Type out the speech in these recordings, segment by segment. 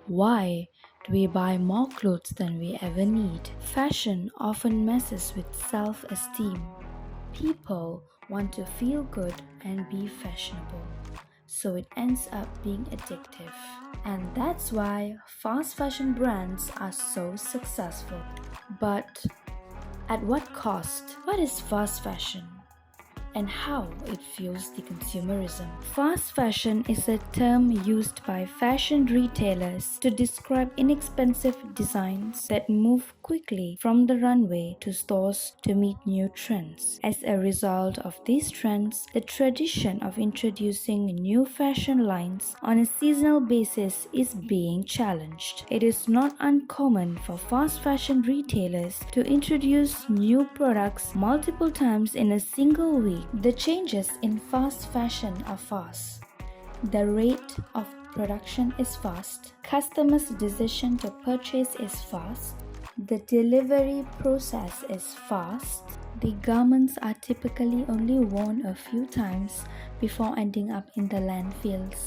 Why do we buy more clothes than we ever need? Fashion often messes with self esteem. People want to feel good and be fashionable, so it ends up being addictive. And that's why fast fashion brands are so successful. But at what cost? What is fast fashion? And how it fuels the consumerism. Fast fashion is a term used by fashion retailers to describe inexpensive designs that move quickly from the runway to stores to meet new trends. As a result of these trends, the tradition of introducing new fashion lines on a seasonal basis is being challenged. It is not uncommon for fast fashion retailers to introduce new products multiple times in a single week. The changes in fast fashion are fast. The rate of production is fast. Customers' decision to purchase is fast. The delivery process is fast. The garments are typically only worn a few times before ending up in the landfills.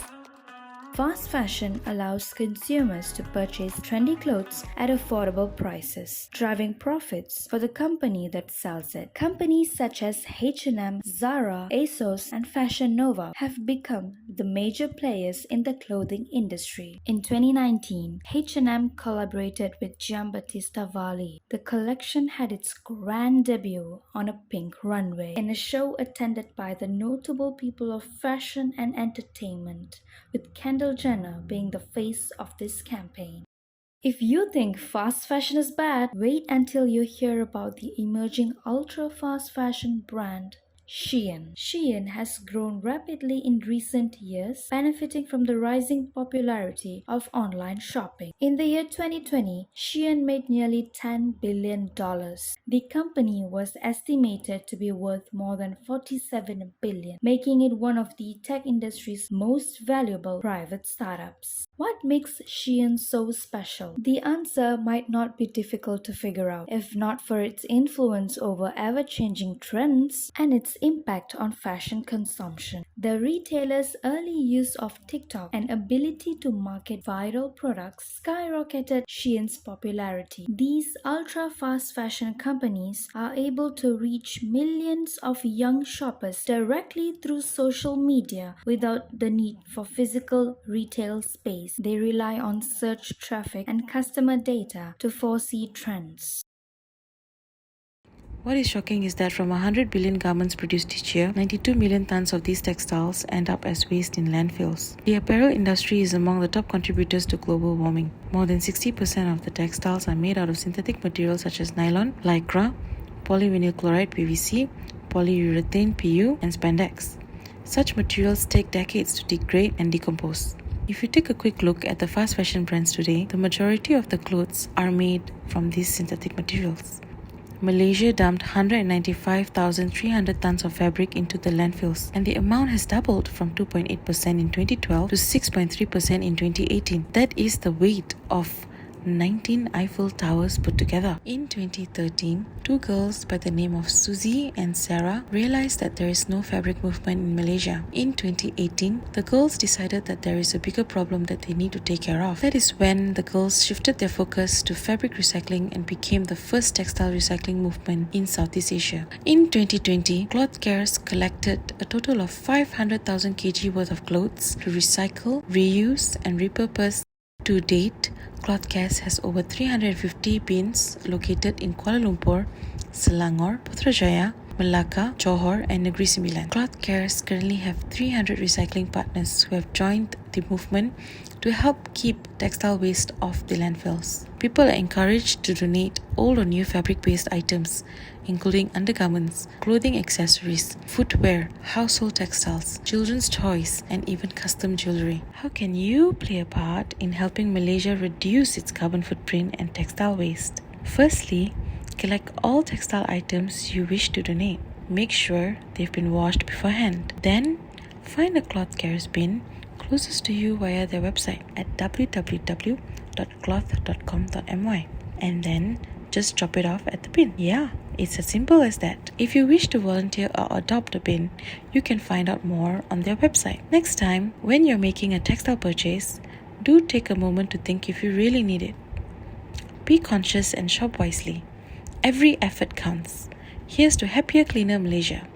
Fast fashion allows consumers to purchase trendy clothes at affordable prices, driving profits for the company that sells it. Companies such as H&M, Zara, ASOS, and Fashion Nova have become the major players in the clothing industry. In 2019, H&M collaborated with Giambattista Valli. The collection had its grand debut on a pink runway in a show attended by the notable people of fashion and entertainment, with Kendall Jenner being the face of this campaign. If you think fast fashion is bad, wait until you hear about the emerging ultra fast fashion brand Shein. Shein has grown rapidly in recent years, benefiting from the rising popularity of online shopping. In the year 2020, Shein made nearly $10 billion. The company was estimated to be worth more than $47 billion, making it one of the tech industry's most valuable private startups. What makes Shein so special? The answer might not be difficult to figure out, if not for its influence over ever-changing trends and its impact on fashion consumption. The retailer's early use of TikTok and ability to market viral products skyrocketed Shein's popularity. These ultra-fast fashion companies are able to reach millions of young shoppers directly through social media without the need for physical retail space. They rely on search traffic and customer data to foresee trends. What is shocking is that from 100 billion garments produced each year, 92 million tons of these textiles end up as waste in landfills. The apparel industry is among the top contributors to global warming. More than 60% of the textiles are made out of synthetic materials such as nylon, lycra, polyvinyl chloride PVC, polyurethane PU, and spandex. Such materials take decades to degrade and decompose. If you take a quick look at the fast fashion brands today, the majority of the clothes are made from these synthetic materials. Malaysia dumped 195,300 tons of fabric into the landfills, and the amount has doubled from 2.8% in 2012 to 6.3% in 2018. That is the weight of 19 Eiffel Towers put together. In 2013, two girls by the name of Suzy and Sarah realized that there is no fabric movement in Malaysia. In 2018, the girls decided that there is a bigger problem that they need to take care of. That is when the girls shifted their focus to fabric recycling and became the first textile recycling movement in Southeast Asia. In 2020, Kloth Cares collected a total of 500,000 kg worth of clothes to recycle, reuse, and repurpose. To date, Kloth Cares has over 350 bins located in Kuala Lumpur, Selangor, Putrajaya, Melaka, Johor, and Negeri Sembilan. Kloth Cares currently have 300 recycling partners who have joined the movement to help keep textile waste off the landfills. People are encouraged to donate old or new fabric-based items, including undergarments, clothing accessories, footwear, household textiles, children's toys, and even custom jewelry. How can you play a part in helping Malaysia reduce its carbon footprint and textile waste? Firstly, collect all textile items you wish to donate. Make sure they've been washed beforehand. Then, find a Kloth Cares bin closest to you via their website at www.kloth.com.my, and then just drop it off at the bin. Yeah, it's as simple as that. If you wish to volunteer or adopt a bin, you can find out more on their website. Next time, when you're making a textile purchase, Do take a moment to think if you really need it. Be conscious and shop wisely. Every effort counts. Here's to happier, cleaner Malaysia.